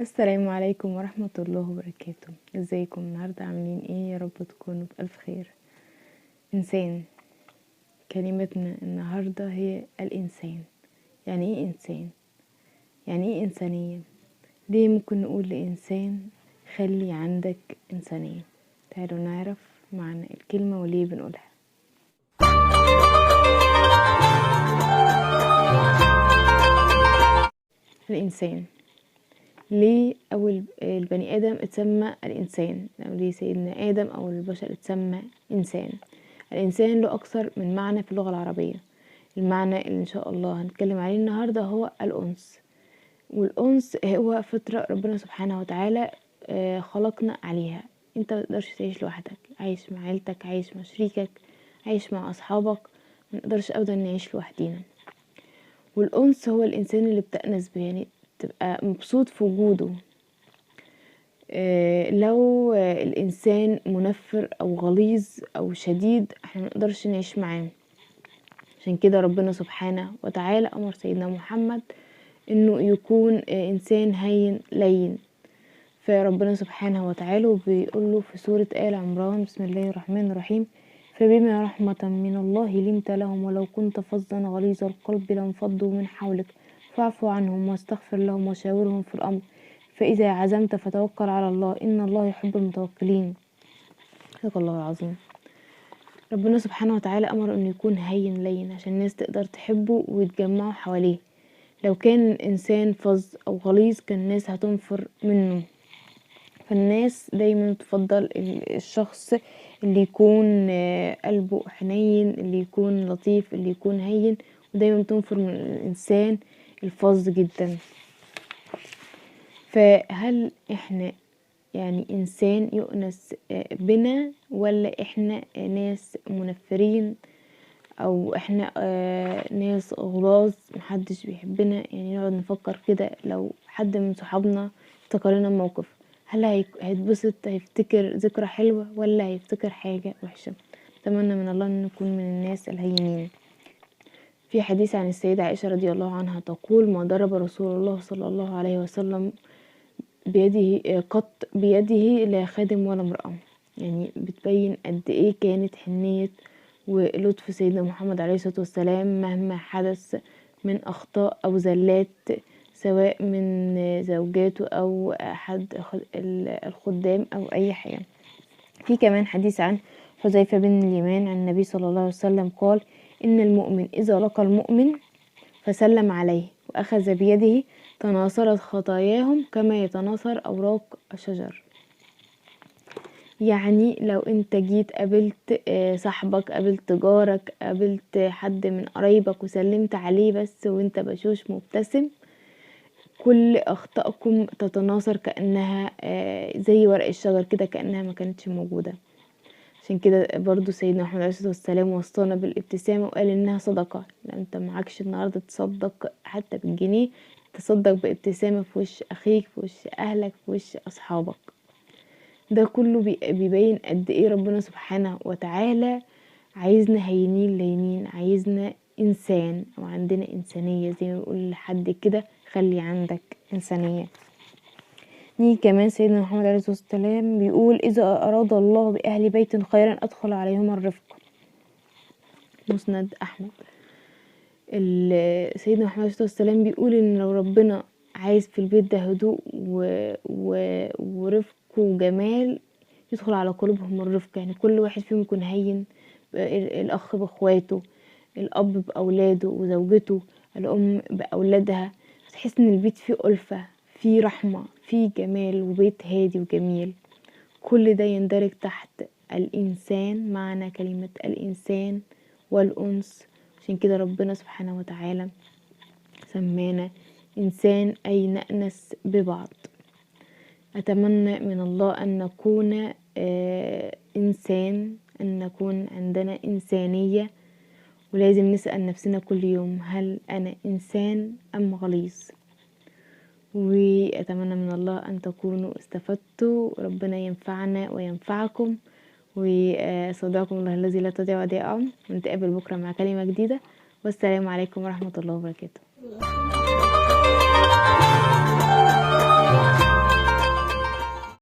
السلام عليكم ورحمة الله وبركاته. ازيكم النهاردة؟ عاملين ايه؟ يا رب تكونوا بألف خير. إنسان، كلمتنا النهاردة هي الإنسان. يعني ايه إنسان؟ يعني ايه إنسانية؟ ليه ممكن نقول لإنسان خلي عندك إنسانية؟ تعالوا نعرف معنى الكلمة وليه بنقولها. الإنسان، ليه أول البني آدم اتسمى الإنسان؟ أو ليه سيدنا آدم أو البشر اتسمى إنسان؟ الإنسان له أكثر من معنى في اللغة العربية. المعنى اللي إن شاء الله هنتكلم عليه النهاردة هو الأنس. والأنس هو فطرة ربنا سبحانه وتعالى خلقنا عليها. انت متقدرش تعيش لوحدك، عايش مع عيلتك، عايش مع شريكك، عايش مع أصحابك، منقدرش أبدا نعيش لوحدينا. والأنس هو الإنسان اللي بتأنس به، يعني تبقى مبسوط في وجوده. لو الإنسان منفر أو غليظ أو شديد احنا منقدرش نعيش معاه. عشان كده ربنا سبحانه وتعالى أمر سيدنا محمد انه يكون انسان هين لين. فربنا سبحانه وتعالى بيقول له في سورة آل عمران: بسم الله الرحمن الرحيم، فبما رحمة من الله لنت لهم ولو كنت فظا غليظ القلب لانفضوا من حولك فاعف عنهم واستغفر لهم وشاورهم في الأمر فإذا عزمت فتوكل على الله إن الله يحب المتوكلين. صدق الله العظيم. ربنا سبحانه وتعالى أمر انه يكون هين لين عشان الناس تقدر تحبه ويتجمعوا حواليه. لو كان إنسان فظ أو غليظ كان الناس هتنفر منه. فالناس دايما تفضل الشخص اللي يكون قلبه حنين، اللي يكون لطيف، اللي يكون هين، ودايما تنفر من الإنسان الفظ جدا. فهل احنا يعني إنسان يؤنس بنا، ولا احنا ناس منفرين، او احنا ناس غلاظ محدش بيحبنا؟ يعني نقعد نفكر كده، لو حد من صحابنا افتكر لنا موقف، هل هيتبسط، هيفتكر ذكرى حلوة، ولا هيفتكر حاجة وحشة؟ اتمنى من الله ان نكون من الناس الهينين. في حديث عن السيدة عائشة رضي الله عنها تقول: ما ضرب رسول الله صلى الله عليه وسلم بيده قط بيده لا خادم ولا امرأة. يعني بتبين قد ايه كانت حنية ولطف سيدنا محمد عليه الصلاة والسلام مهما حدث من أخطاء أو زلات، سواء من زوجاته أو أحد الخدام أو أي حاجة. في كمان حديث عن حذيفة بن اليمان عن النبي صلى الله عليه وسلم قال: إن المؤمن إذا لقى المؤمن فسلم عليه وأخذ بيده تناثرت خطاياهم كما يتناثر أوراق الشجر. يعني لو انت جيت قابلت صاحبك، قابلت جارك، قابلت حد من قرايبك وسلمت عليه بس وانت بشوش مبتسم، كل اخطائكم تتناثر كأنها زي ورق الشجر كده، كأنها ما كانتش موجودة. عشان كده برضو سيدنا محمد عليه الصلاة والسلام وصانا بالابتسامة وقال انها صدقة. لو انت معكش النهاردة تصدق حتى بالجنيه، تصدق بابتسامة في وش اخيك، في وش اهلك، في وش اصحابك. ده كله بيبين قد ايه ربنا سبحانه وتعالى عايزنا هينين لينين، عايزنا انسان او عندنا انسانية. زي ما بيقول لحد كده: خلي عندك انسانية. نيجي كمان سيدنا محمد عليه الصلاة والسلام بيقول: اذا اراد الله باهل بيت خيرا ادخل عليهم الرفق. مسند احمد. سيدنا محمد عليه الصلاة والسلام بيقول ان لو ربنا عايز في البيت ده هدوء ورفق وجمال، يدخل على قلوبهم الرفق. يعني كل واحد فيهم يكون هين، الاخ باخواته، الاب باولاده وزوجته، الام باولادها. تحس ان البيت فيه ألفة، فيه رحمة، فيه جمال، وبيت هادي وجميل. كل ده يندرج تحت الانسان، معنى كلمة الانسان والانس. عشان كده ربنا سبحانه وتعالى سمانا انسان، اي نأنس ببعض. أتمنى من الله أن نكون إنسان، أن نكون عندنا إنسانية. ولازم نسأل نفسنا كل يوم: هل أنا إنسان أم غليظ؟ وأتمنى من الله أن تكونوا استفدتوا. ربنا ينفعنا وينفعكم، وصدقكم الله الذي لا تضيع ودائعه. ونتقابل بكرة مع كلمة جديدة. والسلام عليكم ورحمة الله وبركاته.